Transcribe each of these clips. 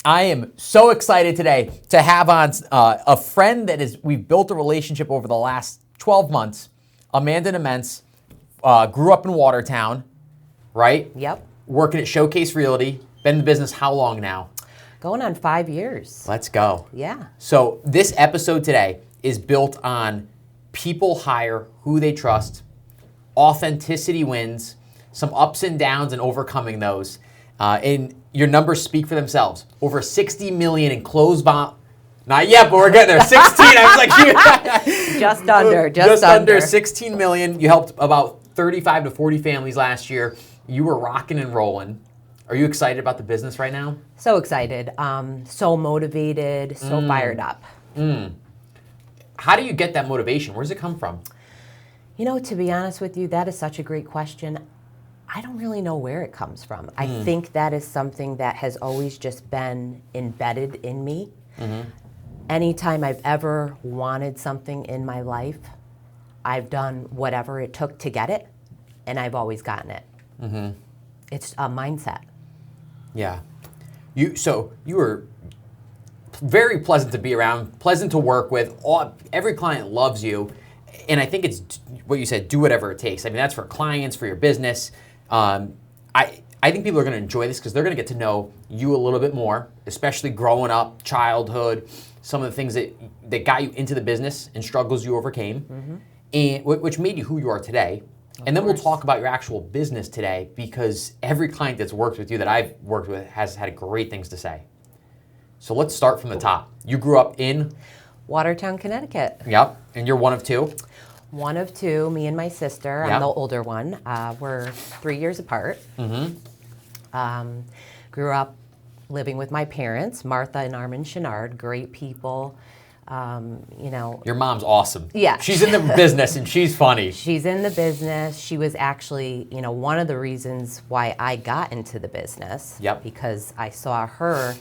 I am so excited today to have on a friend we've built a relationship over the last 12 months. Amanda Nemense grew up in Watertown, right? Yep. Working at Showcase Realty. Been in the business how long now? Going on 5 years. Let's go. Yeah. So this episode today is built on people hire who they trust, authenticity wins, some ups and downs and overcoming those. And your numbers speak for themselves. Over 60 million in closed bond. Not yet, but we're getting there. 16. I was like, just under 16 million. You helped about 35 to 40 families last year. You were rocking and rolling. Are you excited about the business right now? So excited, so motivated, so fired up. How do you get that motivation? Where does it come from? You know, to be honest with you, that is such a great question. I don't really know where it comes from. I think that is something that has always just been embedded in me. Anytime I've ever wanted something in my life, I've done whatever it took to get it, and I've always gotten it. It's a mindset. Yeah. So you were very pleasant to be around, pleasant to work with. Every client loves you. And I think it's what you said, do whatever it takes. I mean, that's for clients, for your business. I think people are going to enjoy this because they're going to get to know you a little bit more, especially growing up, childhood, some of the things that got you into the business and struggles you overcame, and which made you who you are today. And then we'll talk about your actual business today because every client that's worked with you that I've worked with has had great things to say. So let's start from the top. You grew up in? Watertown, Connecticut. Yep. And you're one of two? One of two, me and my sister. Yep. I'm the older one. We're 3 years apart. Grew up living with my parents, Martha and Armin Chenard, great people. Your mom's awesome. Yeah. She's in the business and she's funny. She's in the business. She was actually, one of the reasons why I got into the business. Yep. Because I saw her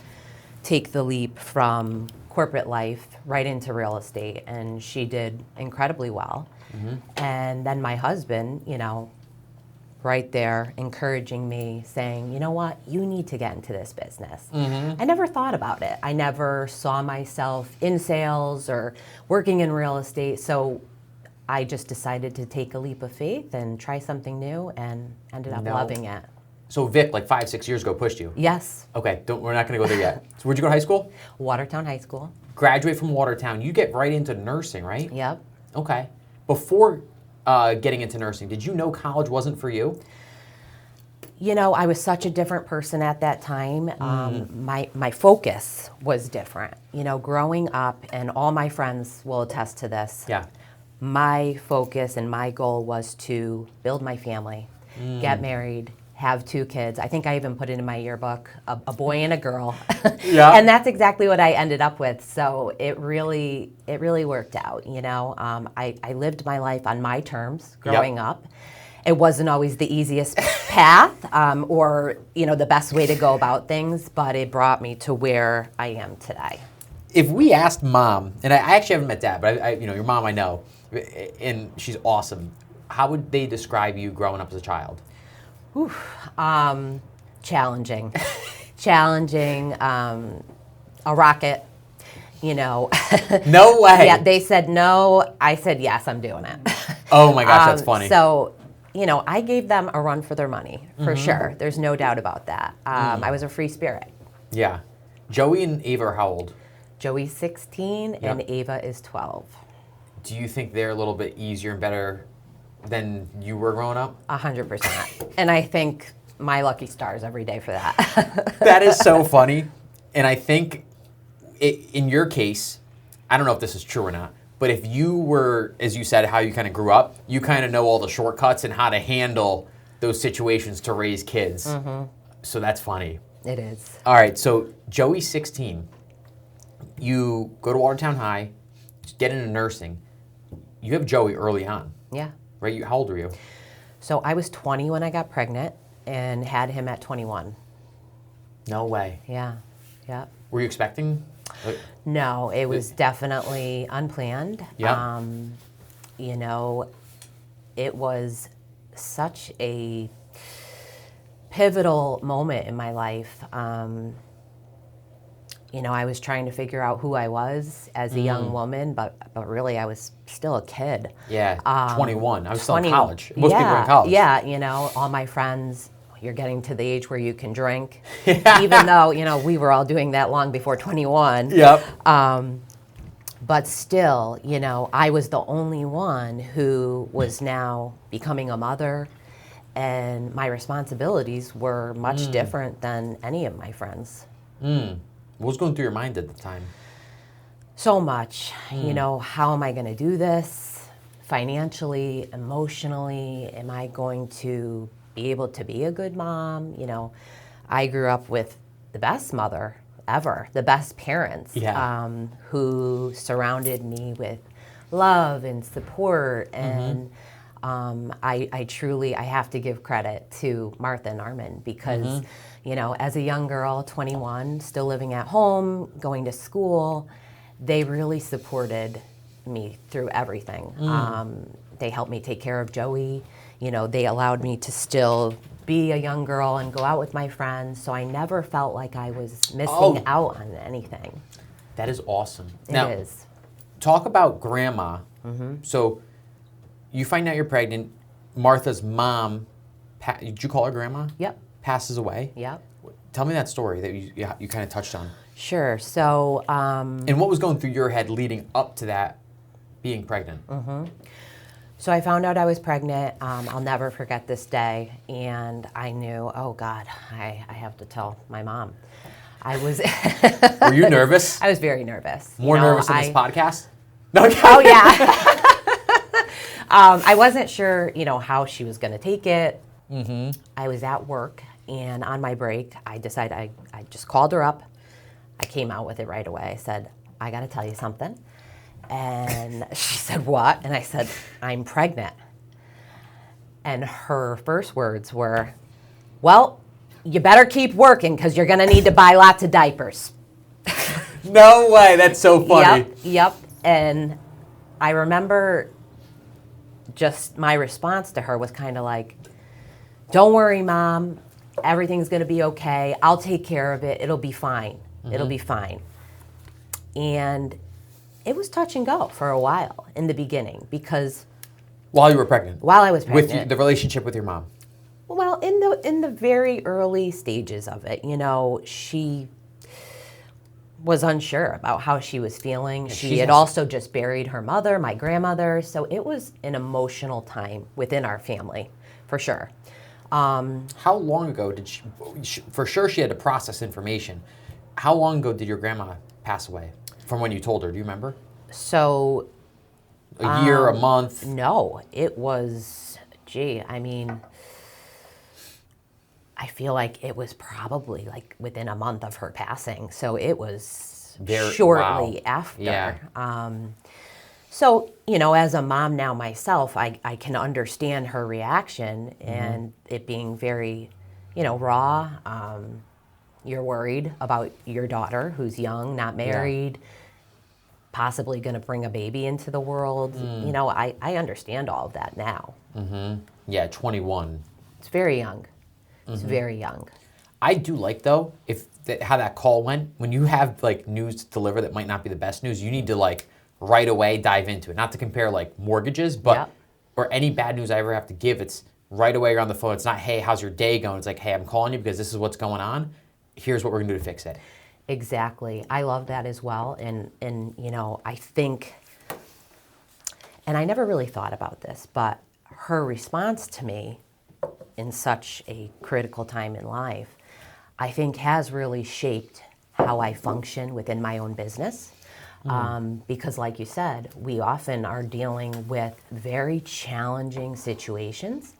take the leap from corporate life right into real estate, and she did incredibly well. And then my husband, right there encouraging me, saying, you know what, you need to get into this business. I never thought about it. I never saw myself in sales or working in real estate. So I just decided to take a leap of faith and try something new and ended up loving it. So Vic, like 5-6 years ago, pushed you? Yes. Okay, we're not going to go there yet. So where'd you go to high school? Watertown High School. Graduate from Watertown. You get right into nursing, right? Yep. Okay. Before getting into nursing, did you know college wasn't for you? I was such a different person at that time. My focus was different. Growing up, and all my friends will attest to this. Yeah. My focus and my goal was to build my family, get married, have 2 kids. I think I even put it in my yearbook, a boy and a girl. Yeah. And that's exactly what I ended up with. So it really worked out. I lived my life on my terms growing up. It wasn't always the easiest path or the best way to go about things, but it brought me to where I am today. If we asked mom, and I actually haven't met dad, but your mom I know, and she's awesome. How would they describe you growing up as a child? Challenging, a rocket, No way. Yeah, they said no. I said yes, I'm doing it. Oh my gosh, that's funny. So, I gave them a run for their money, for sure. There's no doubt about that. I was a free spirit. Yeah. Joey and Ava are how old? Joey's 16 and Ava is 12. Do you think they're a little bit easier and better than you were growing up? 100%. And I think my lucky stars every day for that. That is so funny. And I think in your case, I don't know if this is true or not, but if you were, as you said, how you kind of grew up, you kind of know all the shortcuts and how to handle those situations to raise kids. So that's funny. It is. All right, so Joey's 16. You go to Watertown High, get into nursing. You have Joey early on. Yeah. Right? How old were you? So I was 20 when I got pregnant and had him at 21. No way. Yeah. Yeah. Were you expecting? No, it was definitely unplanned. Yeah. It was such a pivotal moment in my life. I was trying to figure out who I was as a young woman, but really I was still a kid. Yeah, 21. I was still 20 in college. Most people were in college. Yeah, all my friends, you're getting to the age where you can drink, even though, we were all doing that long before 21. Yep. But still, I was the only one who was now becoming a mother, and my responsibilities were much different than any of my friends. What was going through your mind at the time? So much. How am I going to do this financially, emotionally? Am I going to be able to be a good mom? I grew up with the best mother ever, the best parents, who surrounded me with love and support. And I have to give credit to Martha and Armin because, as a young girl, 21, still living at home, going to school, they really supported me through everything. They helped me take care of Joey. They allowed me to still be a young girl and go out with my friends, so I never felt like I was missing out on anything. That is awesome. It is. Talk about grandma. So you find out you're pregnant. Martha's mom, did you call her grandma? Yep. Passes away. Yep. Tell me that story that you kind of touched on. Sure. So. And what was going through your head leading up to that being pregnant? So I found out I was pregnant. I'll never forget this day, and I knew, oh God, I have to tell my mom. I was. Were you nervous? I was very nervous. More nervous than this podcast? No. Oh yeah. I wasn't sure, how she was going to take it. I was at work, and on my break, I decided I just called her up. I came out with it right away. I said, I got to tell you something. And she said, what? And I said, I'm pregnant. And her first words were, well, you better keep working because you're going to need to buy lots of diapers. No way. That's so funny. Yep. And I remember just my response to her was kind of like, don't worry, Mom. Everything's going to be okay. I'll take care of it. It'll be fine. It'll be fine. And it was touch and go for a while in the beginning because... While you were pregnant? While I was pregnant. With the relationship with your mom? Well, in the very early stages of it, she was unsure about how she was feeling. She had also just buried her mother, my grandmother, so it was an emotional time within our family, for sure. How long ago did she... For sure she had to process information. How long ago did your grandma pass away? From when you told her, do you remember? So... A year, a month? No, it was, I feel like it was probably like within a month of her passing. So it was shortly after. Yeah. So, as a mom now myself, I can understand her reaction and it being very, raw. You're worried about your daughter who's young, not married, possibly going to bring a baby into the world. I understand all of that now. Yeah, 21. It's very young. It's very young. I do like, though, how that call went. When you have, news to deliver that might not be the best news, you need to, right away dive into it. Not to compare, mortgages, but or any bad news I ever have to give. It's right away you're on the phone. It's not, hey, how's your day going? It's like, hey, I'm calling you because this is what's going on. Here's what we're going to do to fix it. Exactly. I love that as well. And I think, and I never really thought about this, but her response to me in such a critical time in life, I think has really shaped how I function within my own business. Because like you said, we often are dealing with very challenging situations,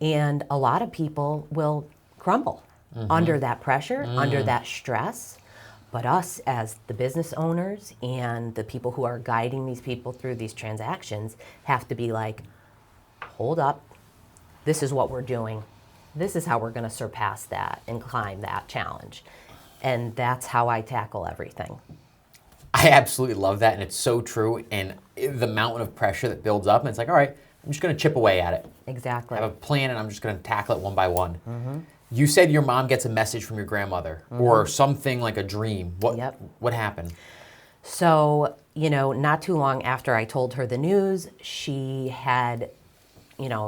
and a lot of people will crumble under that pressure, under that stress. But us as the business owners and the people who are guiding these people through these transactions have to be like, hold up, this is what we're doing. This is how we're going to surpass that and climb that challenge. And that's how I tackle everything. I absolutely love that, and it's so true. And the mountain of pressure that builds up, and it's like, all right, I'm just going to chip away at it. Exactly. I have a plan, and I'm just going to tackle it one by one. You said your mom gets a message from your grandmother or something like a dream. What happened? So, not too long after I told her the news, she had,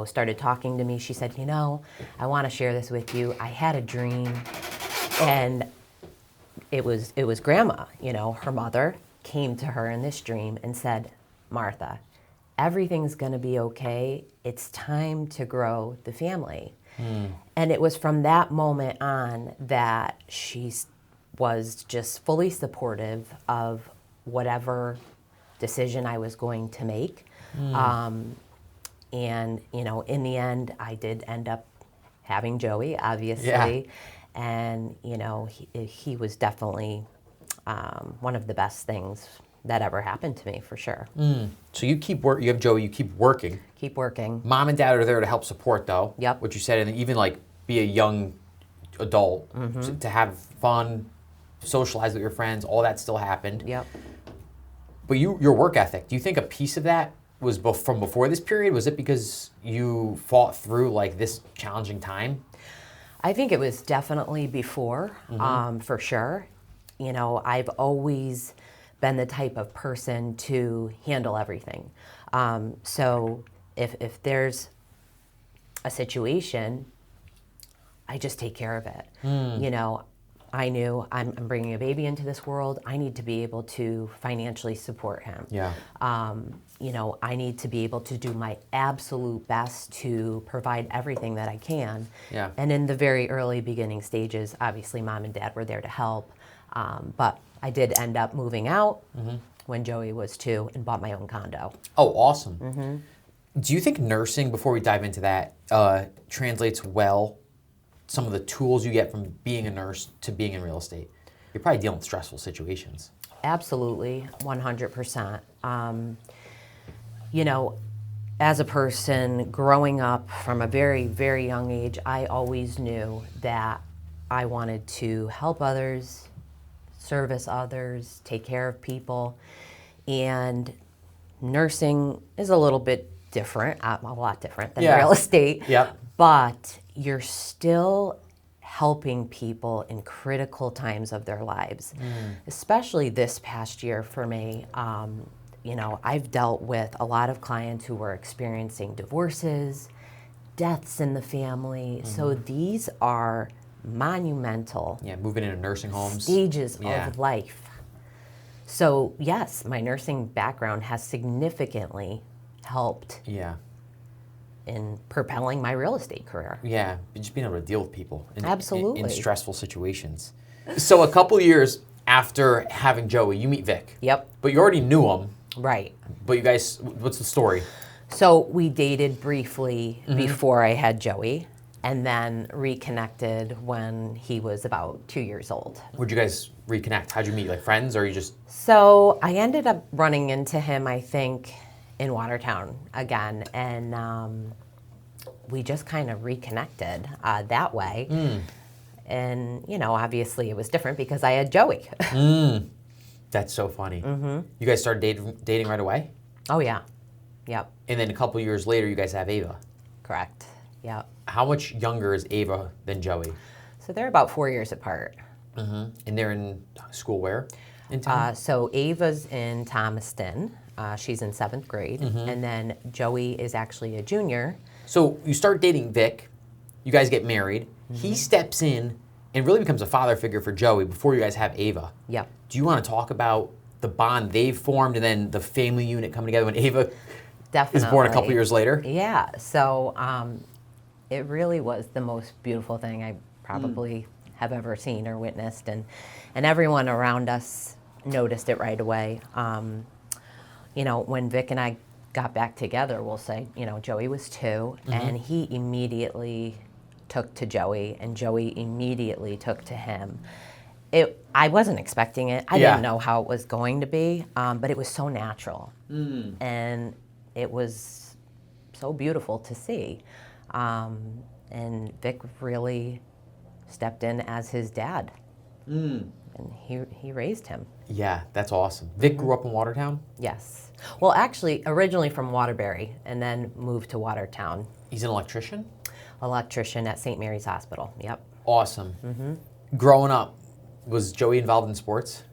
started talking to me. She said, I want to share this with you. I had a dream, and it was grandma, her mother came to her in this dream and said, Martha, everything's going to be okay. It's time to grow the family. And it was from that moment on that she was just fully supportive of whatever decision I was going to make. And, in the end, I did end up having Joey, obviously. Yeah. And, he was definitely one of the best things that ever happened to me, for sure. So you have Joey, you keep working. Keep working. Mom and dad are there to help support, though. Yep. What you said, and even like be a young adult to have fun, socialize with your friends, all that still happened. Yep. But your work ethic, do you think a piece of that was from before this period? Was it because you fought through like this challenging time? I think it was definitely before, for sure. I've always been the type of person to handle everything. So if there's a situation, I just take care of it. I knew I'm bringing a baby into this world. I need to be able to financially support him. Yeah. I need to be able to do my absolute best to provide everything that I can. Yeah. And in the very early beginning stages, obviously mom and dad were there to help. But I did end up moving out when Joey was 2 and bought my own condo. Oh, awesome. Do you think nursing, before we dive into that, translates well some of the tools you get from being a nurse to being in real estate? You're probably dealing with stressful situations. Absolutely, 100%. As a person growing up from a very, very young age, I always knew that I wanted to help others, service others, take care of people. And nursing is a little bit different, a lot different than real estate. Yep. But you're still helping people in critical times of their lives. Especially this past year for me, I've dealt with a lot of clients who were experiencing divorces, deaths in the family. So these are monumental Moving into nursing homes. stages of life. So yes, my nursing background has significantly helped in propelling my real estate career. Yeah, just being able to deal with people Absolutely. in stressful situations. So a couple years after having Joey, you meet Vic. Yep. But you already knew him. Right. But you guys, what's the story? So we dated briefly before I had Joey, and then reconnected when he was about 2 years old. Where'd you guys reconnect? How'd you meet? Like friends, or you just? So I ended up running into him, I think, in Watertown again, and we just kind of reconnected that way. And, obviously it was different because I had Joey. That's so funny. You guys started dating right away? Oh, yeah. Yep. And then a couple years later, you guys have Ava. Correct. Yep. How much younger is Ava than Joey? So they're about 4 years apart. And they're in school where in town? So Ava's in Thomaston. She's in 7th grade. And then Joey is actually a junior. So you start dating Vic. You guys get married. He steps in and really becomes a father figure for Joey before you guys have Ava. Yep. Do you want to talk about the bond they've formed and then the family unit coming together when Ava Definitely. is born a couple years later? Yeah. So it really was the most beautiful thing I probably have ever seen or witnessed. And everyone around us noticed it right away. When Vic and I got back together, we'll say, Joey was 2, and he immediately took to Joey, and Joey immediately took to him. I wasn't expecting it. I didn't know how it was going to be, but it was so natural. And it was so beautiful to see. And Vic really stepped in as his dad. And he raised him. Yeah, that's awesome. Vic grew up in Watertown? Yes. Well, actually, originally from Waterbury, and then moved to Watertown. He's an electrician? Electrician at St. Mary's Hospital. Yep. Awesome. Growing up, was Joey involved in sports?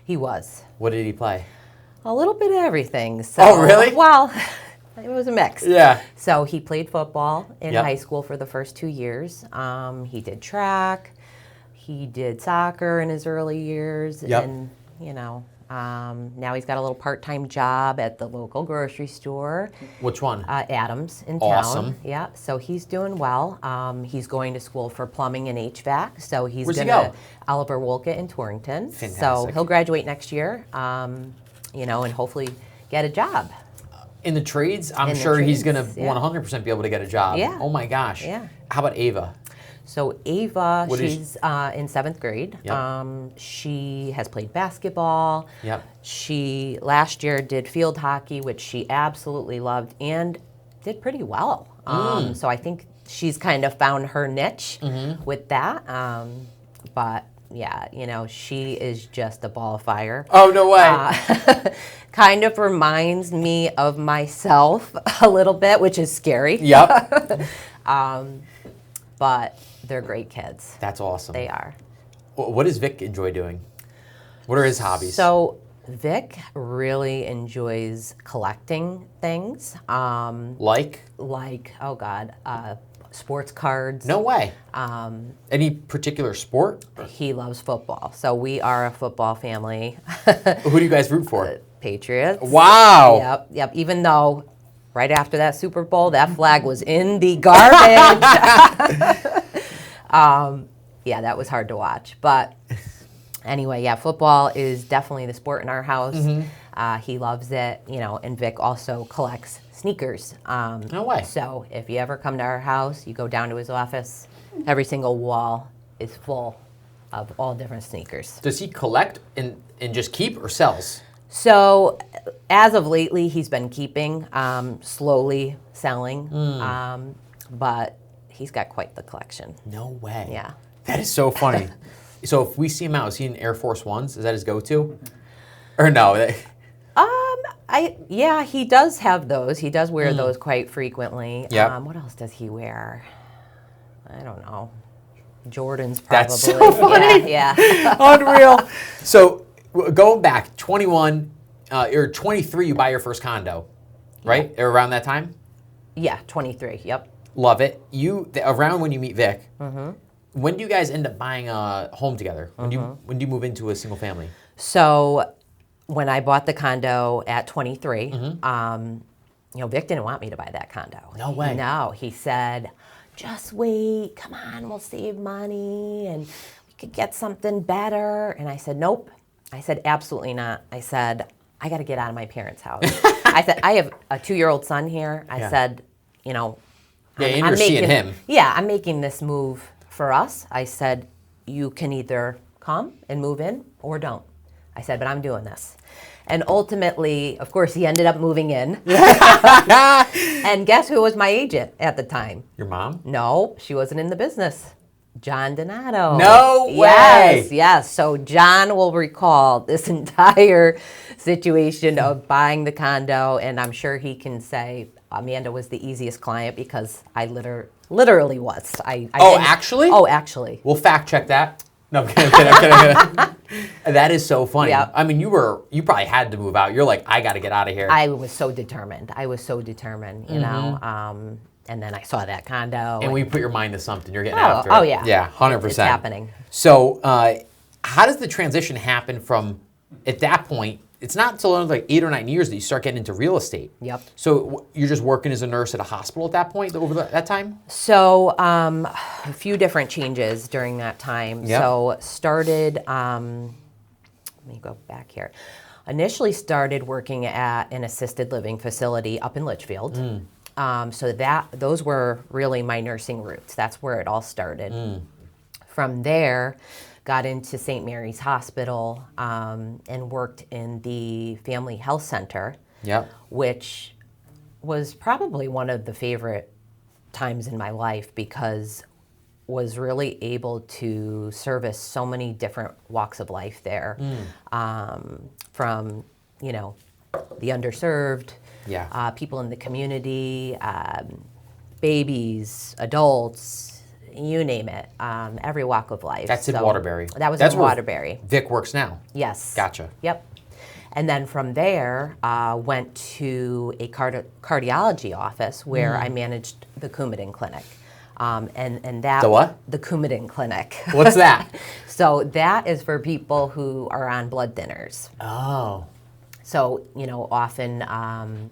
He was. What did he play? A little bit of everything. So, Oh, really? Well, it was a mix. Yeah. So he played football in Yep. high school for the first 2 years. He did track. He did soccer in his early years. Yep. And, now he's got a little part-time job at the local grocery store. Which one? Adams in Awesome. town. Yeah, so he's doing well. He's going to school for plumbing and HVAC. So he's Where's he going to go? Oliver Wolcott in Torrington. So Fantastic. he'll graduate next year, and hopefully get a job. In the trades, I'm In the sure he's going trades, to yeah. 100% be able to get a job. Yeah. Oh my gosh. Yeah. How about Ava? So Ava, What is she's in 7th grade. Yep. She has played basketball. Yep. She last year did field hockey, which she absolutely loved and did pretty well. So I think she's kind of found her niche with that. But yeah, she is just a ball of fire. Oh, no way. Kind of reminds me of myself a little bit, which is scary. Yep. But they're great kids. That's awesome. They are. What does Vic enjoy doing? What are his hobbies? So Vic really enjoys collecting things, like? oh God, sports cards. No way. Any particular sport? He loves football. So we are a football family. Who do you guys root for? Patriots. Wow. Yep. Even though right after that Super Bowl, that flag was in the garbage. Yeah, that was hard to watch. But anyway, yeah, football is definitely the sport in our house. He loves it, and Vic also collects sneakers. No way. So if you ever come to our house, you go down to his office, every single wall is full of all different sneakers. Does he collect and just keep or sells? So as of lately, he's been keeping, slowly selling, but he's got quite the collection. No way. Yeah. That is so funny. So if we see him out, is he in Air Force Ones? Is that his go-to? Or no? Yeah, he does have those. He does wear those quite frequently. Yep. What else does he wear? I don't know. Jordans probably. That's so funny. Yeah. Unreal. So going back, 21 or 23, you buy your first condo, right? Or around that time? Yeah, 23. Yep. Love it. Around when you meet Vic, when do you guys end up buying a home together? When do you move into a single family? So when I bought the condo at 23, Vic didn't want me to buy that condo. No way. No, he said, just wait, come on, we'll save money and we could get something better. And I said, nope. I said, absolutely not. I said, I got to get out of my parents' house. I said, I have a 2-year-old son here. I said, Yeah, and you're seeing him. Yeah, I'm making this move for us. I said, you can either come and move in or don't. I said, but I'm doing this. And ultimately, of course, he ended up moving in. And guess who was my agent at the time? Your mom? No, she wasn't in the business. John Donato. No way. Yes. So John will recall this entire situation of buying the condo, and I'm sure he can say Amanda was the easiest client because I literally was. Actually? Oh, actually. We'll fact check that. No, I'm kidding. That is so funny. Yep. I mean, you probably had to move out. You're like, I got to get out of here. I was so determined. you know. And then I saw that condo. And when you put your mind to something, you're getting after it. Oh, yeah. Yeah, 100%. It's happening. So how does the transition happen from, at that point, it's not until like 8 or 9 years that you start getting into real estate. Yep. So you're just working as a nurse at a hospital at that point, over that time? So a few different changes during that time. Yep. So started, let me go back here. Initially started working at an assisted living facility up in Litchfield. So those were really my nursing roots. That's where it all started. From there, got into St. Mary's Hospital and worked in the Family Health Center, which was probably one of the favorite times in my life because was really able to service so many different walks of life there, from, the underserved, people in the community, babies, adults, you name it, every walk of life. That's in Waterbury. That's in where Waterbury. Vic works now. Yes. Gotcha. Yep. And then from there, went to a cardiology office where I managed the Coumadin Clinic. And that The what? The Coumadin Clinic. What's that? So that is for people who are on blood thinners. Oh. So, often,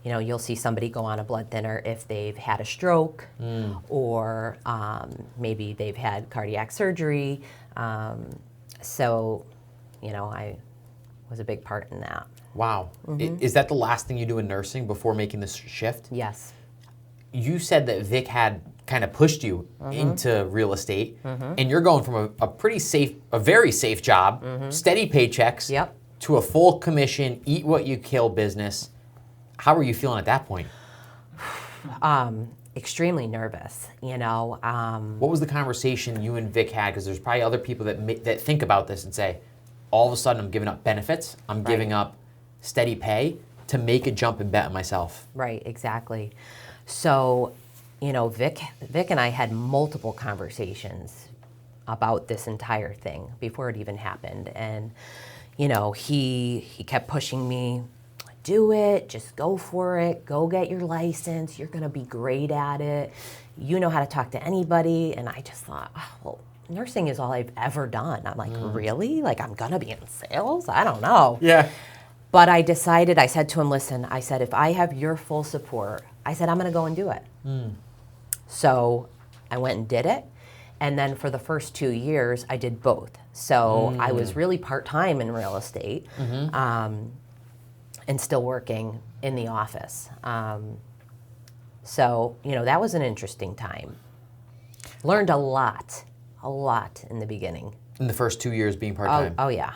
you'll see somebody go on a blood thinner if they've had a stroke or maybe they've had cardiac surgery. So, I was a big part in that. Wow. Is that the last thing you do in nursing before making this shift? Yes. You said that Vic had kind of pushed you into real estate, and you're going from a very safe job, steady paychecks, Yep. to a full commission, eat what you kill business. How were you feeling at that point? Extremely nervous, What was the conversation you and Vic had? Because there's probably other people that think about this and say, all of a sudden I'm giving up benefits, I'm giving up steady pay to make a jump and bet on myself. Right, exactly. So, Vic and I had multiple conversations about this entire thing before it even happened. And, he kept pushing me, do it, just go for it, go get your license, you're gonna be great at it, you know how to talk to anybody. And I just thought, oh, well, nursing is all I've ever done. I'm like, really? Like, I'm gonna be in sales? I don't know. Yeah. But I said to him, listen, I said, if I have your full support, I said, I'm gonna go and do it. So I went and did it. And then for the first 2 years, I did both. So I was really part-time in real estate and still working in the office. So, that was an interesting time. Learned a lot in the beginning. In the first 2 years being part-time? Oh yeah.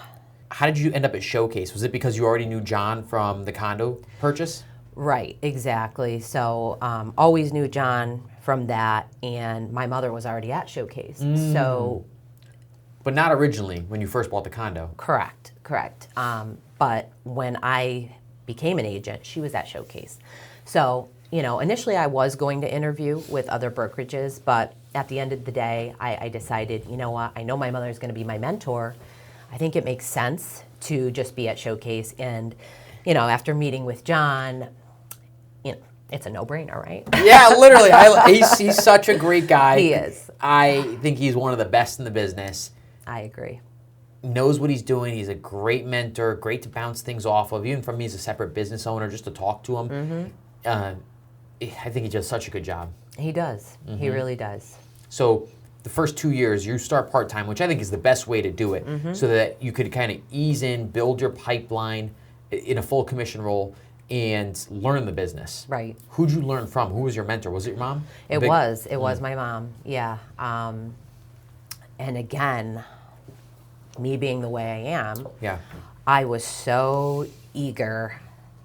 How did you end up at Showcase? Was it because you already knew John from the condo purchase? Right, exactly. So always knew John from that, and my mother was already at Showcase. So, But not originally when you first bought the condo. correct. But when I became an agent, she was at Showcase. So, initially I was going to interview with other brokerages, but at the end of the day, I decided, you know what, I know my mother is going to be my mentor. I think it makes sense to just be at Showcase. And, after meeting with John, it's a no-brainer, right? Yeah, literally. He's such a great guy. He is. I think he's one of the best in the business. I agree. Knows what he's doing. He's a great mentor, great to bounce things off of. Even from me as a separate business owner, just to talk to him. I think he does such a good job. He does. He really does. So the first 2 years, you start part-time, which I think is the best way to do it, so that you could kind of ease in, build your pipeline in a full commission role, and learn the business. Right. Who'd you learn from? Who was your mentor? Was it your mom? It was my mom, yeah. And again, me being the way I am, I was so eager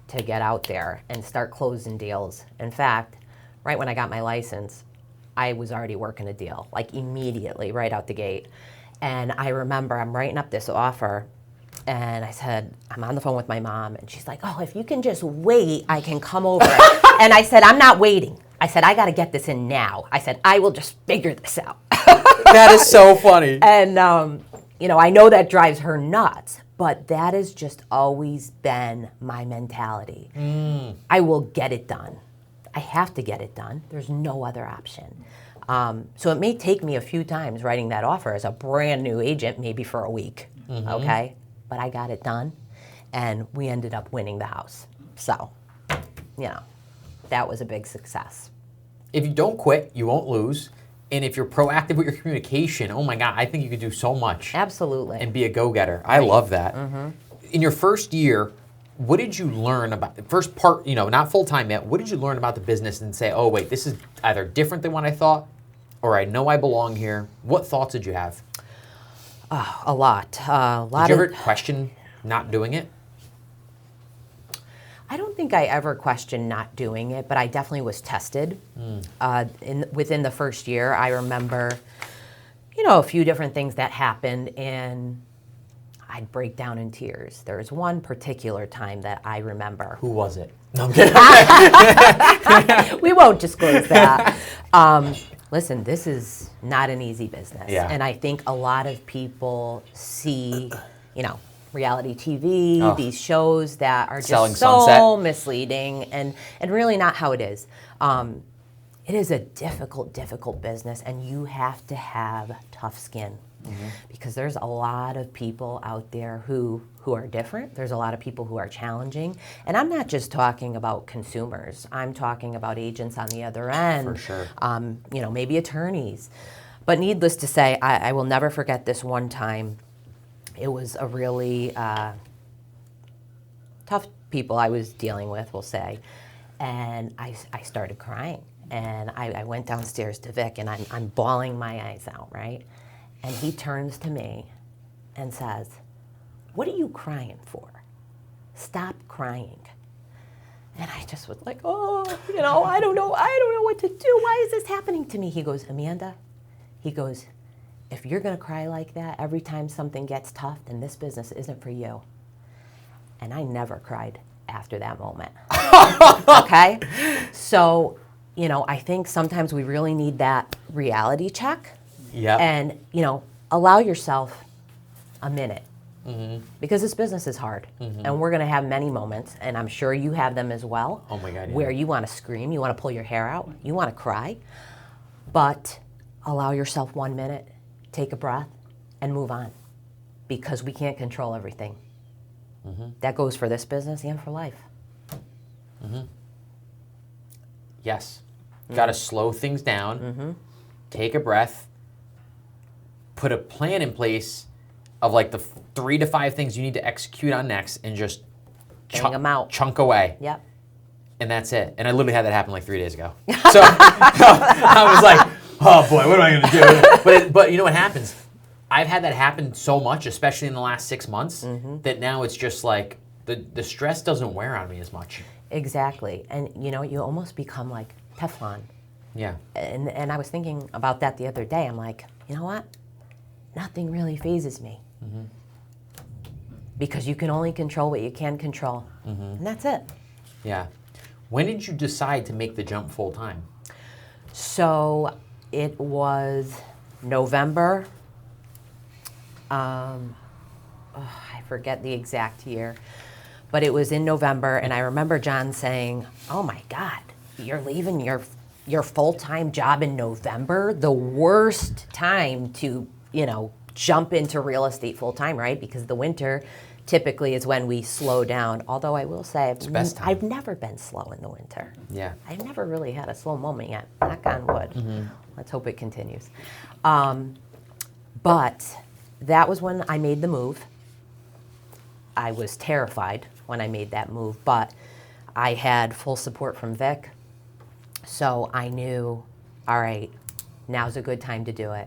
to get out there and start closing deals. In fact, right when I got my license, I was already working a deal, like immediately, right out the gate. And I remember I'm writing up this offer, and I said, I'm on the phone with my mom, and she's like, oh, if you can just wait, I can come over. And I said, I'm not waiting. I said, I got to get this in now. I said, I will just figure this out. That is so funny. And, I know that drives her nuts, but that has just always been my mentality. I will get it done. I have to get it done. There's no other option. So it may take me a few times writing that offer as a brand new agent, maybe for a week, okay? But I got it done, and we ended up winning the house. So, that was a big success. If you don't quit, you won't lose. And if you're proactive with your communication, oh my God, I think you could do so much. Absolutely. And be a go-getter. I love that. In your first year, what did you learn about, the first part, not full-time yet, what did you learn about the business and say, oh wait, this is either different than what I thought, or I know I belong here? What thoughts did you have? A lot. Did you ever question not doing it? I don't think I ever questioned not doing it, but I definitely was tested. Within the first year, I remember, a few different things that happened, and I'd break down in tears. There was one particular time that I remember. Who was it? No, I'm kidding. We won't disclose that. listen, this is not an easy business. Yeah. And I think a lot of people see, reality TV, these shows that are Selling just so sunset. misleading and really not how it is. It is a difficult business, and you have to have tough skin. Because there's a lot of people out there who are different. There's a lot of people who are challenging. And I'm not just talking about consumers. I'm talking about agents on the other end. For sure. Maybe attorneys. But needless to say, I will never forget this one time. It was a really tough people I was dealing with, we'll say. And I started crying. And I went downstairs to Vic, and I'm bawling my eyes out, right? And he turns to me and says, "What are you crying for? Stop crying." And I just was like, I don't know what to do. Why is this happening to me? He goes, "Amanda," he goes, "if you're going to cry like that every time something gets tough, then this business isn't for you." And I never cried after that moment. Okay? So, I think sometimes we really need that reality check. Yeah. And, allow yourself a minute. Because this business is hard. And we're going to have many moments, and I'm sure you have them as well. Oh my God, yeah. Where you want to scream, you want to pull your hair out, you want to cry. But allow yourself 1 minute, take a breath, and move on. Because we can't control everything. That goes for this business and for life. Yes. Got to slow things down, take a breath, put a plan in place of like the 3 to 5 things you need to execute on next, and just Bang them out. chunk away. Yep. And that's it. And I literally had that happen like 3 days ago. So I was like, oh boy, what am I going to do? But you know what happens? I've had that happen so much, especially in the last 6 months, that now it's just like the stress doesn't wear on me as much. Exactly. And, you almost become like Teflon. Yeah. And I was thinking about that the other day. I'm like, you know what? Nothing really phases me. Because you can only control what you can control. And that's it. Yeah. When did you decide to make the jump full time? So it was November. I forget the exact year. But it was in November. And I remember John saying, "Oh my God, you're leaving your full-time job in November? The worst time to, jump into real estate full-time, right? Because the winter typically is when we slow down. Although I will say, I've never been slow in the winter. Yeah. I've never really had a slow moment yet. Knock on wood. Let's hope it continues. But that was when I made the move. I was terrified when I made that move, but I had full support from Vic. So I knew, all right, now's a good time to do it.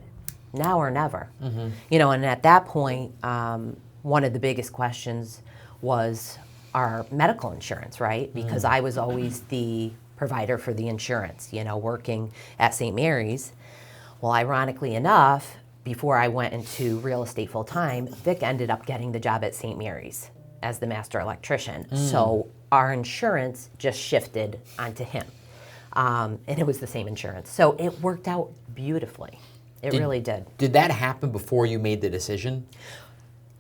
Now or never. And at that point, one of the biggest questions was our medical insurance, right? Because I was always the provider for the insurance, working at St. Mary's. Well, ironically enough, before I went into real estate full time, Vic ended up getting the job at St. Mary's as the master electrician. So our insurance just shifted onto him. And it was the same insurance. So it worked out beautifully. It really did. Did that happen before you made the decision?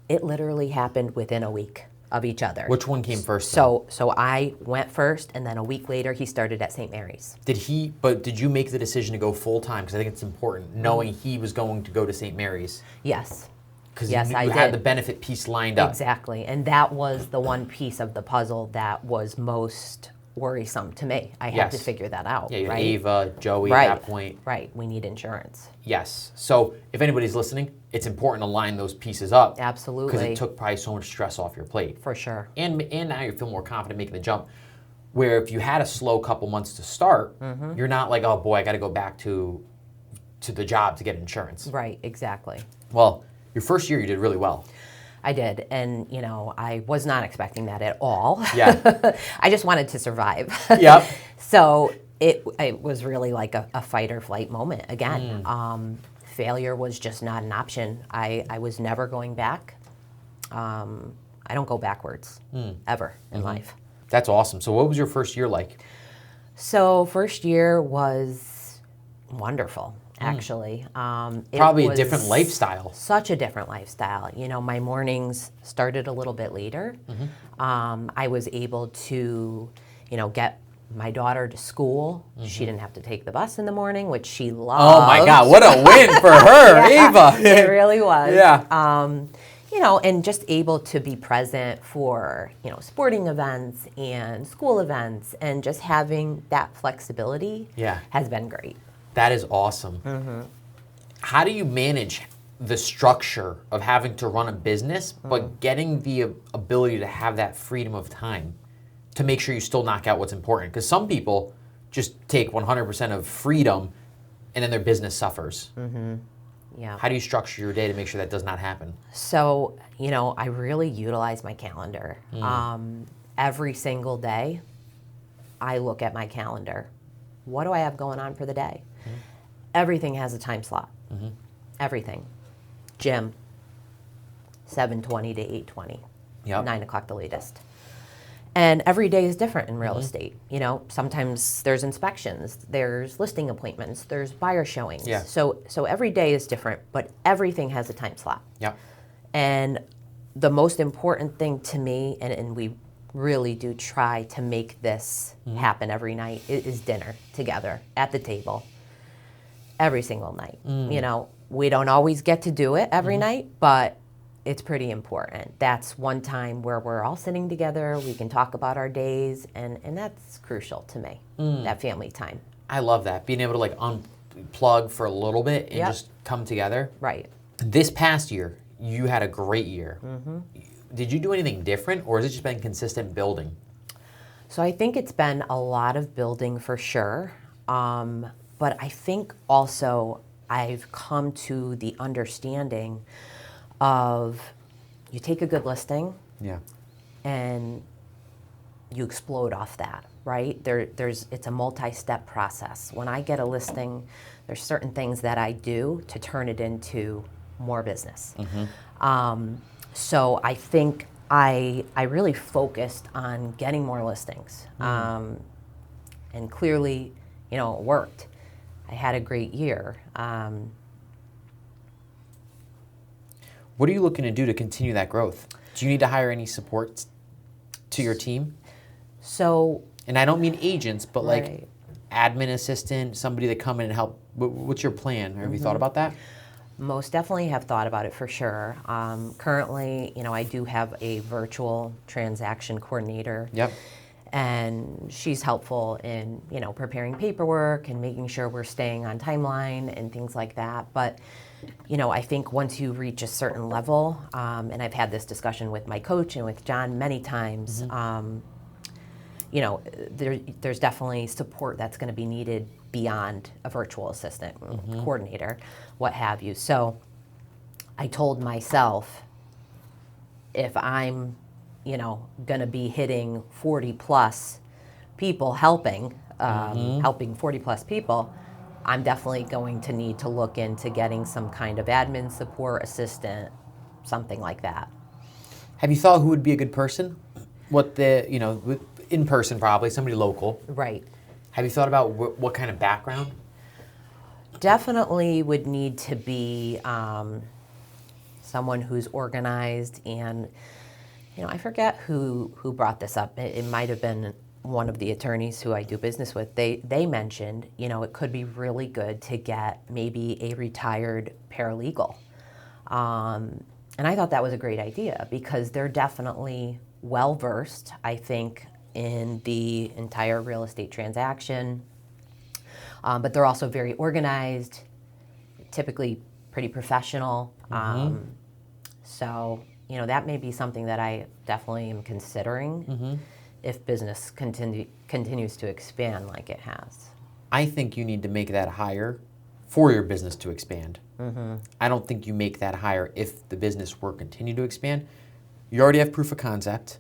It literally happened within a week of each other. Which one came first? So I went first, and then a week later he started at St. Mary's. Did you make the decision to go full time? Because I think it's important, knowing he was going to go to St. Mary's. Yes. Because Yes, you I had did. the benefit piece lined up. Exactly. And that was the one piece of the puzzle that was most worrisome to me. I had to Yes. figure that out. Yeah, you had right? Ava, Joey Right. at that point. Right. We need insurance. Yes. So if anybody's listening, it's important to line those pieces up. Absolutely. Because it took probably so much stress off your plate. For sure. And now you feel more confident making the jump. Where if you had a slow couple months to start, you're not like, oh boy, I got to go back to the job to get insurance. Right. Exactly. Well, your first year you did really well. I did. And, I was not expecting that at all. Yeah. I just wanted to survive. Yep. So it was really like a fight or flight moment again. Failure was just not an option. I was never going back. I don't go backwards ever in life. That's awesome. So what was your first year like? So first year was, wonderful, actually. Probably a different lifestyle. Such a different lifestyle. You know, my mornings started a little bit later. I was able to, you know, get my daughter to school. She didn't have to take the bus in the morning, which she loved. Oh my God, what a win for her, Ava. It really was. Yeah. You know, and just able to be present for, you know, sporting events and school events, and just having that flexibility has been great. That is awesome. How do you manage the structure of having to run a business, but getting the ability to have that freedom of time to make sure you still knock out what's important? Because some people just take 100% of freedom and then their business suffers. Yeah. How do you structure your day to make sure that does not happen? So, you know, I really utilize my calendar. Every single day, I look at my calendar. What do I have going on for the day? Everything has a time slot. Everything. Gym, 7:20 to 8:20. 9 o'clock the latest. And every day is different in real estate. You know, sometimes there's inspections, there's listing appointments, there's buyer showings. So every day is different, but everything has a time slot. And the most important thing to me, and we really do try to make this happen every night, is dinner together at the table. Every single night. You know, we don't always get to do it every night, but it's pretty important. That's one time where we're all sitting together, we can talk about our days, and that's crucial to me, that family time. I love that, being able to like unplug for a little bit and just come together. Right. This past year, you had a great year. Did you do anything different, or has it just been consistent building? So I think it's been a lot of building for sure, but I think also I've come to the understanding of you take a good listing and you explode off that, right? It's a multi-step process. When I get a listing, there's certain things that I do to turn it into more business. So I think I really focused on getting more listings. And clearly, you know, it worked. I had a great year. What are you looking to do to continue that growth? Do you need to hire any support to your team? So, and I don't mean agents, but like admin assistant, somebody to come in and help. What's your plan? Have you thought about that? Most definitely have thought about it for sure. Currently, you know, I do have a virtual transaction coordinator. And she's helpful in, you know, preparing paperwork and making sure we're staying on timeline and things like that. But, you know, I think once you reach a certain level, and I've had this discussion with my coach and with John many times, you know, there's definitely support that's going to be needed beyond a virtual assistant, coordinator, what have you. So I told myself, if I'm, you know, going to be hitting 40 plus people helping 40 plus people, I'm definitely going to need to look into getting some kind of admin support assistant, something like that. Have you thought who would be a good person? What the, you know, in person probably, somebody local. Right. Have you thought about what kind of background? Definitely would need to be someone who's organized and, you know, I forget who brought this up. It might have been one of the attorneys who I do business with. They mentioned, you know, it could be really good to get maybe a retired paralegal. And I thought that was a great idea because they're definitely well-versed, I think, in the entire real estate transaction. But they're also very organized, typically pretty professional. So, you know, that may be something that I definitely am considering if business continues to expand like it has. I think you need to make that hire for your business to expand. I don't think you make that hire if the business were continue to expand. You already have proof of concept.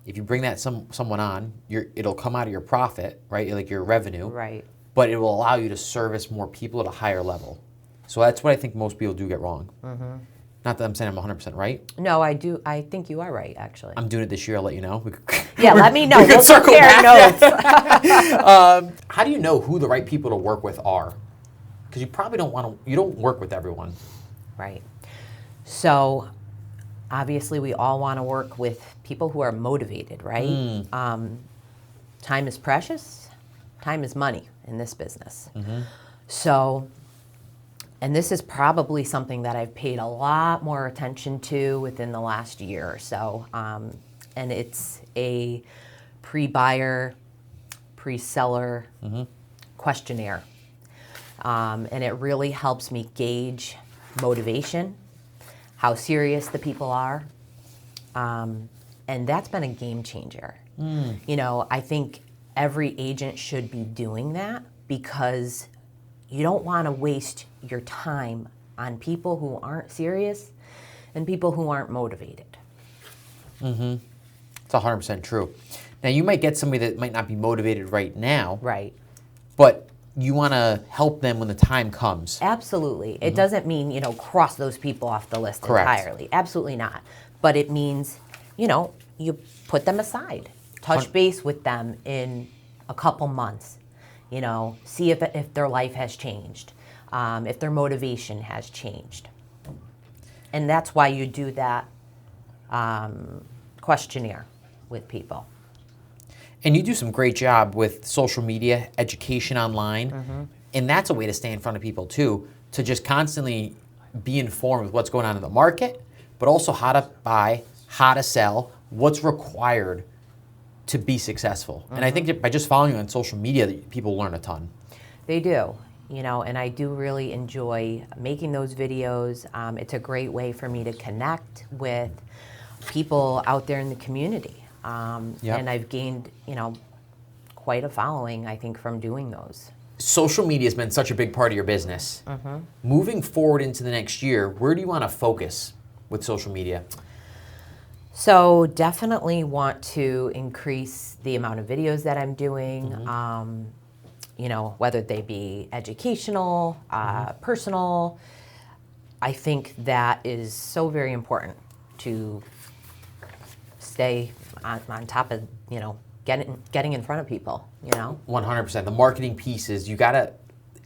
If you bring that someone on, it'll come out of your profit, right? Like your revenue. Right. But it will allow you to service more people at a higher level. So that's what I think most people do get wrong. Not that I'm saying I'm 100% right. No, I do. I think you are right, actually. I'm doing it this year. I'll let you know. Yeah, let me know. We could We'll compare notes. How do you know who the right people to work with are? Because you probably you don't work with everyone. Right. So obviously we all want to work with people who are motivated, right? Time is precious. Time is money in this business. So, and this is probably something that I've paid a lot more attention to within the last year or so. And it's a pre-buyer, pre-seller questionnaire. And it really helps me gauge motivation, how serious the people are. And that's been a game changer. You know, I think every agent should be doing that because you don't want to waste your time on people who aren't serious and people who aren't motivated. It's 100% true. Now, you might get somebody that might not be motivated right now. Right. But you want to help them when the time comes. Absolutely. It doesn't mean, you know, cross those people off the list entirely. Absolutely not. But it means, you know, you put them aside. Touch base with them in a couple months. You know, see if their life has changed, if their motivation has changed. And that's why you do that questionnaire with people. And you do some great job with social media, education online. And that's a way to stay in front of people too, to just constantly be informed with what's going on in the market, but also how to buy, how to sell, what's required to be successful. And I think that by just following you on social media, that people learn a ton. They do, you know, and I do really enjoy making those videos. It's a great way for me to connect with people out there in the community. And I've gained, you know, quite a following, I think, from doing those. Social media has been such a big part of your business. Moving forward into the next year, where do you want to focus with social media? So definitely want to increase the amount of videos that I'm doing, you know, whether they be educational, personal. I think that is so very important to stay on top of, you know, getting in front of people, you know? 100%. The marketing piece is you got to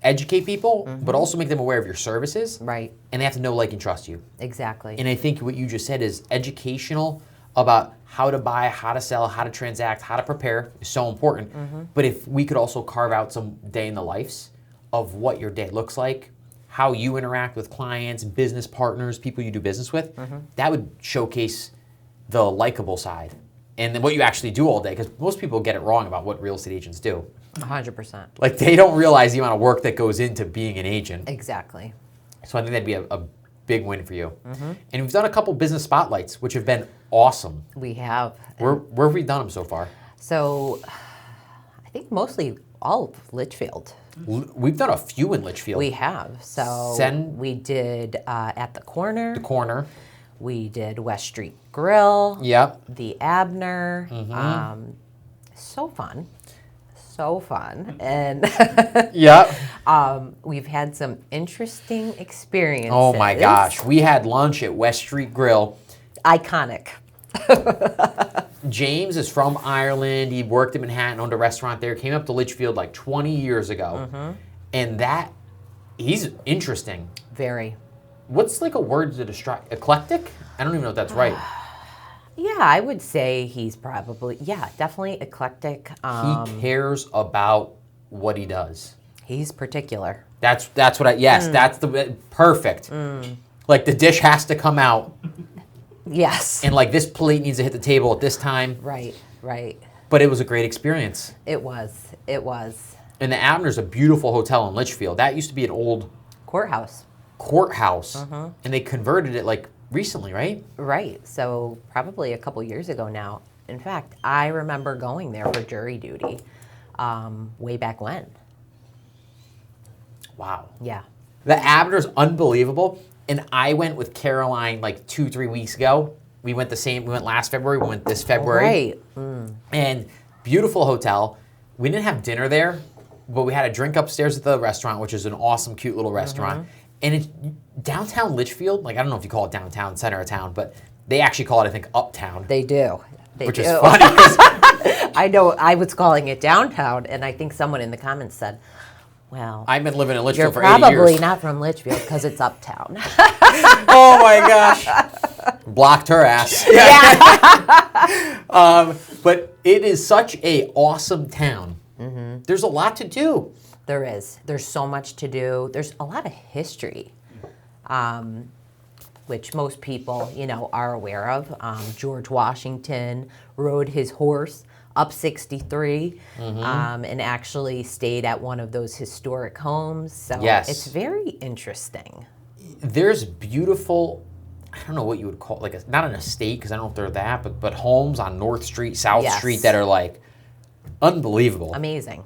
educate people, but also make them aware of your services. Right. And they have to know, like, and trust you. Exactly. And I think what you just said is educational about how to buy, how to sell, how to transact, how to prepare is so important. But if we could also carve out some day in the lives of what your day looks like, how you interact with clients, business partners, people you do business with, that would showcase the likable side. And then what you actually do all day, because most people get it wrong about what real estate agents do. 100%. Like, they don't realize the amount of work that goes into being an agent. Exactly. So I think that'd be a big win for you. And we've done a couple business spotlights, which have been awesome. We have. Where have we done them so far? So I think mostly all of Litchfield. We've done a few in Litchfield. We have. So we did at the corner. The corner. We did West Street Grill. Yep. The Abner. So fun. So fun. And Yep. we've had some interesting experiences. Oh my gosh. We had lunch at West Street Grill. Iconic. James is from Ireland. He worked in Manhattan, owned a restaurant there, came up to Litchfield like 20 years ago. And he's interesting. Very. What's like a word to describe? Eclectic? I don't even know if that's right. Yeah, I would say he's probably, definitely eclectic. He cares about what he does. He's particular. That's what that's the perfect. Like, the dish has to come out. Yes. And like, this plate needs to hit the table at this time. Right. But it was a great experience. It was. And the Abner's a beautiful hotel in Litchfield. That used to be an old courthouse. And they converted it like recently, right? Right. So probably a couple years ago now. In fact, I remember going there for jury duty way back when. Wow. Yeah. The Abner's unbelievable. And I went with Caroline like 2-3 weeks ago. We went last February, we went this February. Right. And beautiful hotel. We didn't have dinner there, but we had a drink upstairs at the restaurant, which is an awesome, cute little restaurant. And it's downtown Litchfield. Like, I don't know if you call it downtown, center of town, but they actually call it, I think, uptown. They do. Which is funny. I know I was calling it downtown, and I think someone in the comments said, Well, I've been living in you're Litchfield for 80 years. probably not from Litchfield because it's uptown. Oh my gosh. Blocked her ass. But it is such a awesome town. There's a lot to do. There is. There's so much to do. There's a lot of history, which most people, are aware of. George Washington rode his horse up 63 and actually stayed at one of those historic homes. So it's very interesting. There's beautiful, I don't know what you would call it, like not an estate, because I don't know if they're that, but homes on North Street, South Street that are like unbelievable. Amazing.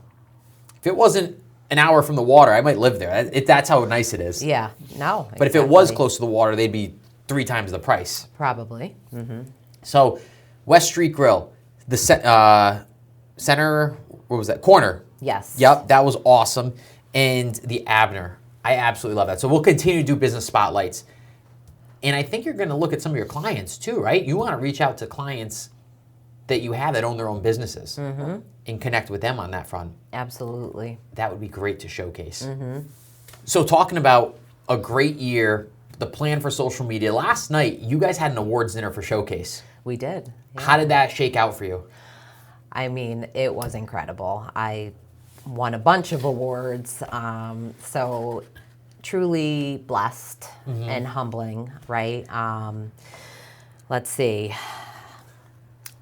If it wasn't an hour from the water, I might live there. That's how nice it is. Yeah, no. But if it was close to the water, they'd be 3 times the price. Probably. So, West Street Grill, the center, what was that? Corner. Yes. Yep, that was awesome. And the Abner. I absolutely love that. So we'll continue to do business spotlights. And I think you're going to look at some of your clients too, right? You want to reach out to clients that you have that own their own businesses and connect with them on that front. Absolutely. That would be great to showcase. So talking about a great year, the plan for social media. Last night, you guys had an awards dinner for Showcase. We did. Yeah. How did that shake out for you? I mean, it was incredible. I won a bunch of awards, so truly blessed and humbling, right? Let's see.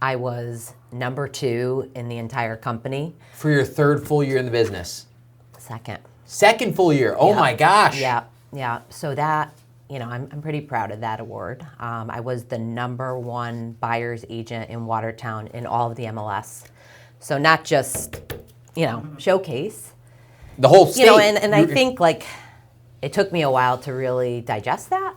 I was number 2 in the entire company. For your 3rd full year in the business? Second. 2nd full year? Oh my gosh. Yeah. So that, I'm pretty proud of that award. I was the number 1 buyer's agent in Watertown in all of the MLS. So not just, Showcase. The whole state. And I think it took me a while to really digest that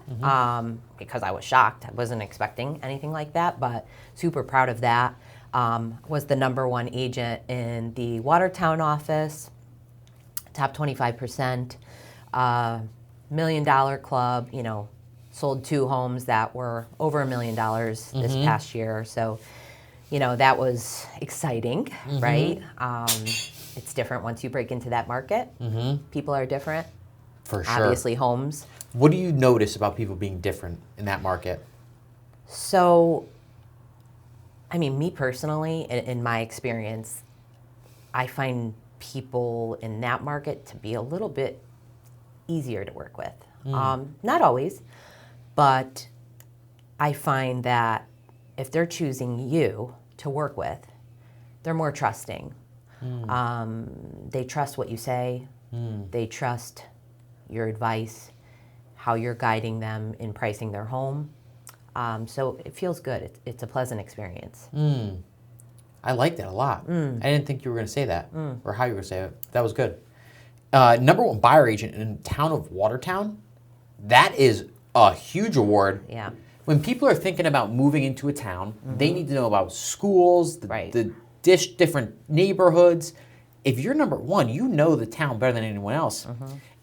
because I was shocked. I wasn't expecting anything like that, but super proud of that. Was the number 1 agent in the Watertown office, top 25%, $1 million club, sold 2 homes that were over $1 million this past year. So, that was exciting, right? It's different once you break into that market. People are different. For sure. Obviously, homes. What do you notice about people being different in that market? So, I mean, me personally, in my experience, I find people in that market to be a little bit easier to work with. Not always, but I find that if they're choosing you to work with, they're more trusting. They trust what you say. They trust your advice, how you're guiding them in pricing their home. So it feels good. It's a pleasant experience. I like that a lot. I didn't think you were going to say that or how you were going to say it. That was good. Number 1 buyer agent in the town of Watertown. That is a huge award. Yeah. When people are thinking about moving into a town, they need to know about schools, the different neighborhoods. If you're number 1, you know the town better than anyone else.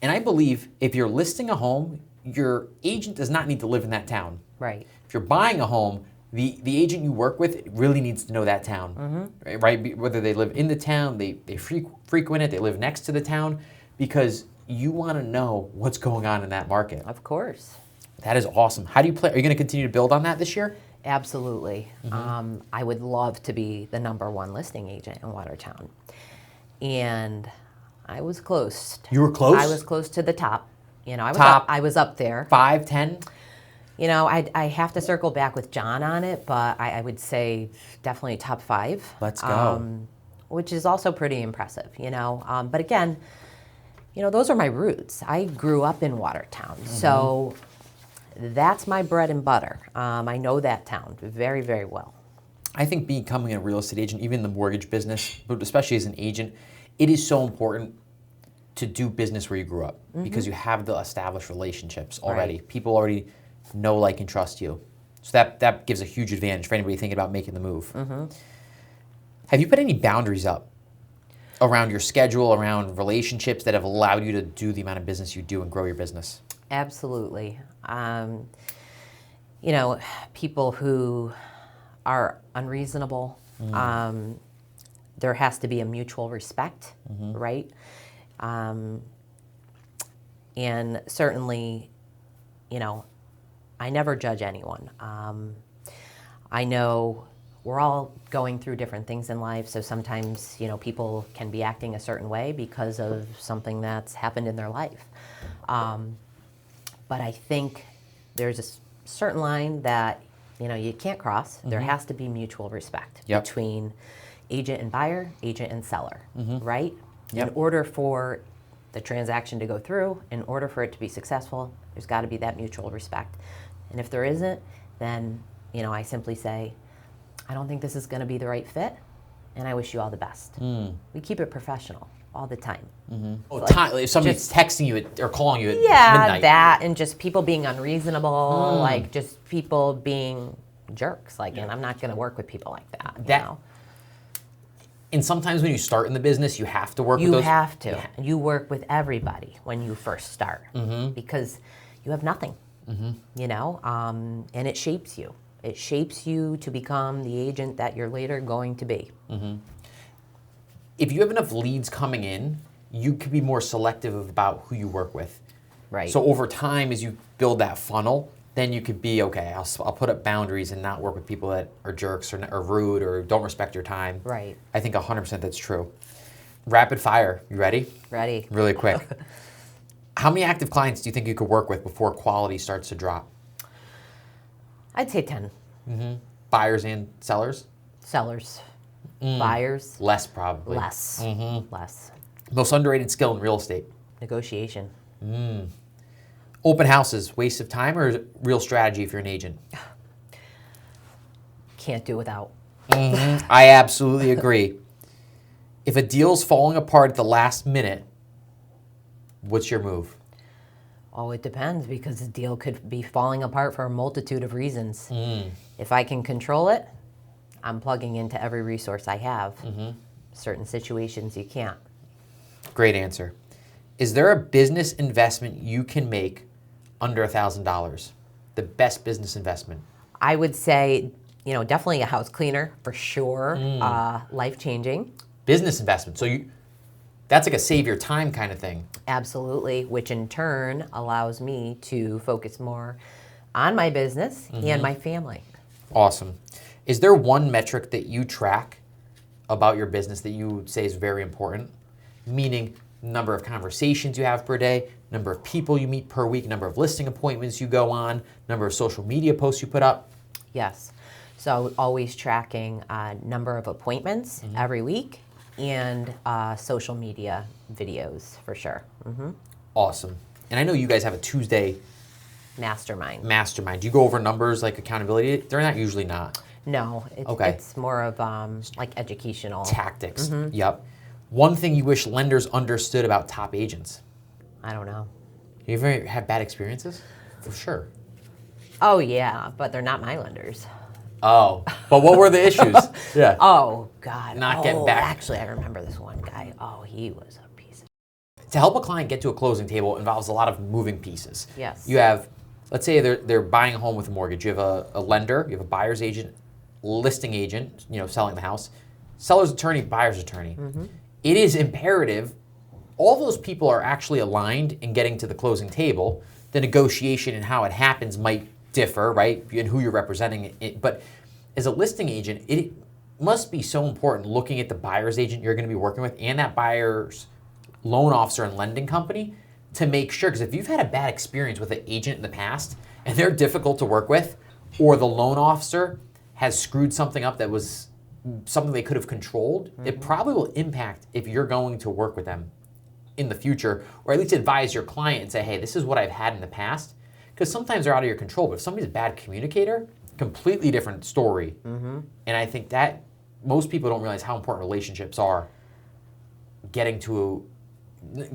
And I believe if you're listing a home, your agent does not need to live in that town. Right. If you're buying a home, the agent you work with really needs to know that town, right? Whether they live in the town, they frequent it, they live next to the town, because you want to know what's going on in that market. Of course. That is awesome. How do you play? Are you going to continue to build on that this year? Absolutely. I would love to be the number 1 listing agent in Watertown. And I was close. You were close? I was close to the top. I was up there. 5, 10? I have to circle back with John on it, but I would say definitely top 5. Let's go. Which is also pretty impressive, But again, those are my roots. I grew up in Watertown. So that's my bread and butter. I know that town very, very well. I think becoming a real estate agent, even in the mortgage business, but especially as an agent, it is so important to do business where you grew up because you have the established relationships already. Right. People already know, like, and trust you. So that gives a huge advantage for anybody thinking about making the move. Have you put any boundaries up around your schedule, around relationships that have allowed you to do the amount of business you do and grow your business? Absolutely. People who are unreasonable, there has to be a mutual respect, right? And certainly, I never judge anyone. I know we're all going through different things in life, so sometimes, people can be acting a certain way because of something that's happened in their life. But I think there's a certain line that, you can't cross. There has to be mutual respect between agent and buyer, agent and seller, right? Yep. In order for the transaction to go through, in order for it to be successful, there's got to be that mutual respect. And if there isn't, then, I simply say, I don't think this is going to be the right fit, and I wish you all the best. We keep it professional all the time. If somebody's texting you or calling you at midnight. That, and just people being unreasonable, like just people being jerks. And I'm not going to work with people like that. You know? And sometimes when you start in the business, you have to work with You those. have to. Yeah. You work with everybody when you first start because you have nothing, and it shapes you. It shapes you to become the agent that you're later going to be. If you have enough leads coming in, you could be more selective about who you work with. Right. So over time, as you build that funnel, then you could be, okay, I'll put up boundaries and not work with people that are jerks or rude or don't respect your time. Right. I think 100% that's true. Rapid fire, you ready? Ready. Really quick. How many active clients do you think you could work with before quality starts to drop? I'd say 10. Buyers and sellers? Sellers. Buyers. Less probably. Less. Less. Most underrated skill in real estate? Negotiation. Open houses, waste of time or is it real strategy if you're an agent? Can't do without. I absolutely agree. If a deal's falling apart at the last minute, what's your move? Oh, it depends because the deal could be falling apart for a multitude of reasons. If I can control it, I'm plugging into every resource I have. Certain situations you can't. Great answer. Is there a business investment you can make under $1,000? The best business investment? I would say, definitely a house cleaner for sure. Life-changing. Business investment. So that's like a save your time kind of thing. Absolutely, which in turn allows me to focus more on my business and my family. Awesome. Is there one metric that you track about your business that you would say is very important? Meaning number of conversations you have per day, number of people you meet per week, number of listing appointments you go on, number of social media posts you put up? Yes. So always tracking number of appointments every week and social media videos for sure. Awesome. And I know you guys have a Tuesday Mastermind. Do you go over numbers like accountability? They're not usually not. No, it's more of like educational. Tactics. Yep. One thing you wish lenders understood about top agents? I don't know. You ever had bad experiences? For sure. Oh, yeah, but they're not my lenders. Oh, but what were the issues? Yeah. Oh, God. Not getting back. Actually, I remember this one guy. Oh, he was a piece of... To help a client get to a closing table involves a lot of moving pieces. Yes. You have, let's say they're buying a home with a mortgage. You have a lender, you have a buyer's agent, listing agent, selling the house, seller's attorney, buyer's attorney. It is imperative all those people are actually aligned in getting to the closing table. The negotiation and how it happens might differ, right? And who you're representing. But as a listing agent, it must be so important looking at the buyer's agent you're going to be working with and that buyer's loan officer and lending company to make sure, because if you've had a bad experience with an agent in the past and they're difficult to work with, or the loan officer has screwed something up that was something they could have controlled, it probably will impact if you're going to work with them in the future, or at least advise your client and say, hey, this is what I've had in the past. Because sometimes they're out of your control, but if somebody's a bad communicator, completely different story. And I think that most people don't realize how important relationships are getting to,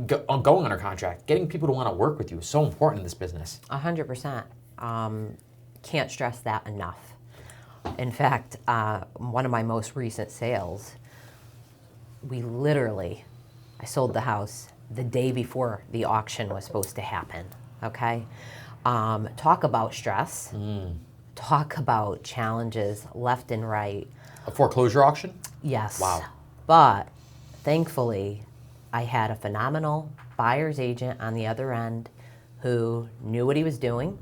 going under contract, getting people to want to work with you is so important in this business. 100%. Can't stress that enough. In fact, one of my most recent sales, I sold the house the day before the auction was supposed to happen, okay? Talk about stress. Talk about challenges left and right. A foreclosure auction? Yes. Wow. But thankfully, I had a phenomenal buyer's agent on the other end who knew what he was doing.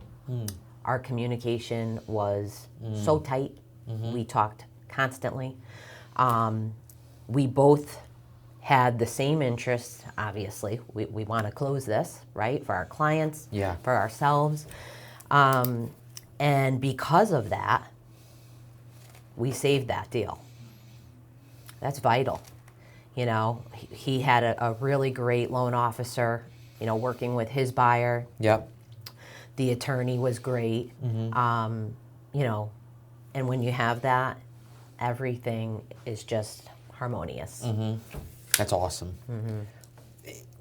Our communication was so tight. We talked constantly. We both had the same interests, obviously. We want to close this, right, for our clients, for ourselves. And because of that, we saved that deal. That's vital. You know, he had a really great loan officer, you know, working with his buyer. Yep. The attorney was great. You know, and when you have that, everything is just harmonious. That's awesome.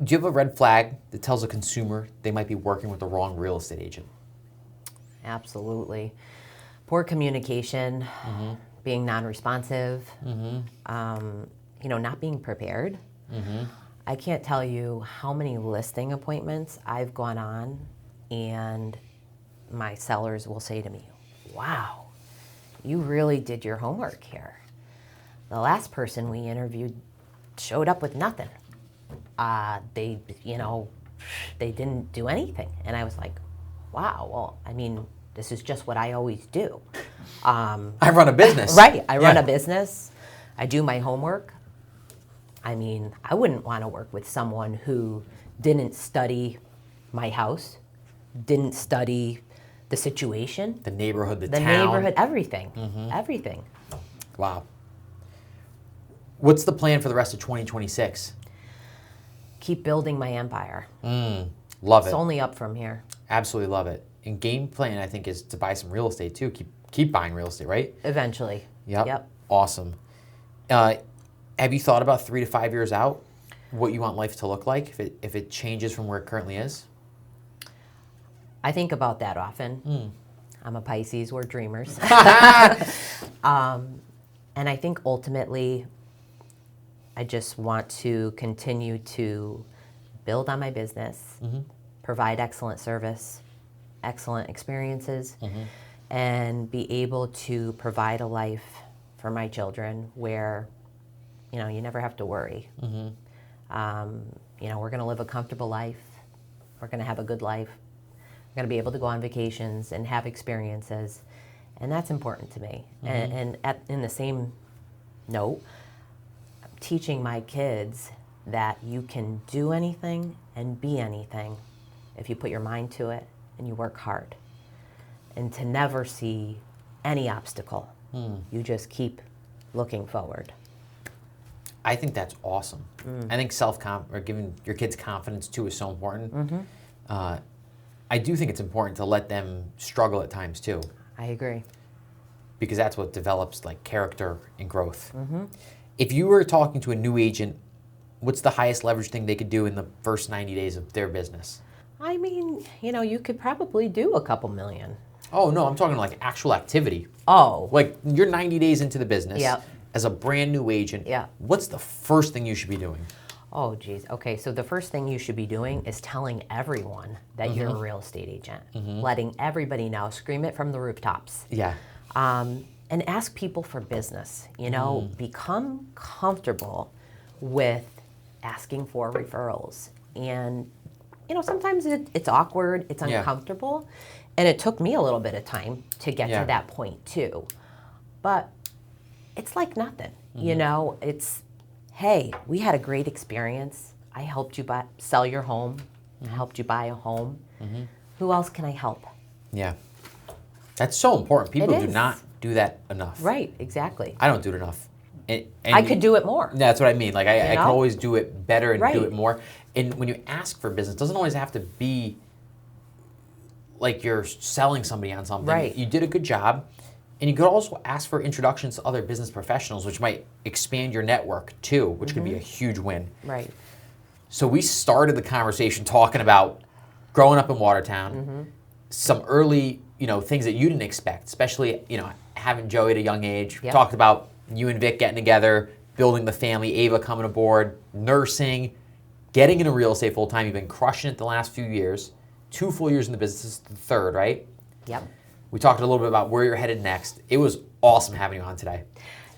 Do you have a red flag that tells a consumer they might be working with the wrong real estate agent? Absolutely. Poor communication, being non-responsive, you know, not being prepared. I can't tell you how many listing appointments I've gone on and my sellers will say to me, wow, you really did your homework here. The last person we interviewed showed up with nothing. They, you know, they didn't do anything. And I was like, wow, well, I mean, this is just what I always do. I run a business. Right, I run a business. I do my homework. I mean, I wouldn't want to work with someone who didn't study my house, didn't study the situation. The neighborhood, the town. The neighborhood, everything, everything. Wow. What's the plan for the rest of 2026? Keep building my empire. Love it. It's only up from here. Absolutely love it. And game plan, I think, is to buy some real estate too. Keep buying real estate, right? Eventually. Yep. Awesome. Have you thought about 3 to 5 years out what you want life to look like if it changes from where it currently is? I think about that often. I'm a Pisces. We're dreamers. And I think ultimately, I just want to continue to build on my business, provide excellent service, excellent experiences, and be able to provide a life for my children where, you know, you never have to worry. You know, we're going to live a comfortable life. We're going to have a good life. We're going to be able to go on vacations and have experiences. And that's important to me. And in the same note, I'm teaching my kids that you can do anything and be anything if you put your mind to it and you work hard. And to never see any obstacle. You just keep looking forward. I think that's awesome. I think or giving your kids confidence too is so important. I do think it's important to let them struggle at times too. I agree. Because that's what develops like character and growth. If you were talking to a new agent, what's the highest leverage thing they could do in the first 90 days of their business? I mean, you know, you could probably do a couple million. Oh, no, I'm talking like actual activity. Oh. Like you're 90 days into the business as a brand new agent. What's the first thing you should be doing? Oh, geez. Okay, so the first thing you should be doing is telling everyone that you're a real estate agent. Letting everybody know. Scream it from the rooftops. And ask people for business. You know, become comfortable with asking for referrals. And, you know, sometimes it's awkward, it's uncomfortable. And it took me a little bit of time to get to that point too. But it's like nothing. You know, it's, hey, we had a great experience. I helped you sell your home. I helped you buy a home. Who else can I help? Yeah. That's so important. People do not do that enough. Right, exactly. I don't do it enough. And I could do it more. That's what I mean. Like I could always do it better and do it more. And when you ask for business, it doesn't always have to be like you're selling somebody on something. Right. You did a good job. And you could also ask for introductions to other business professionals, which might expand your network too, which could be a huge win. Right. So we started the conversation talking about growing up in Watertown, some early, you know, things that you didn't expect, especially, you know, having Joey at a young age. We talked about you and Vic getting together, building the family, Ava coming aboard, nursing, getting into real estate full time. You've been crushing it the last few years. 2 full years in the business, this is the 3rd, right? Yep. We talked a little bit about where you're headed next. It was awesome having you on today.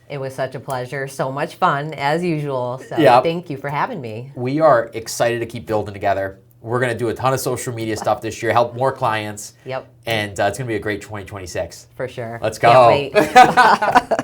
It was such a pleasure. So much fun, as usual. So Yep. thank you for having me. We are excited to keep building together. We're going to do a ton of social media stuff this year, help more clients. Yep. And it's going to be a great 2026. For sure. Let's go. Can't wait.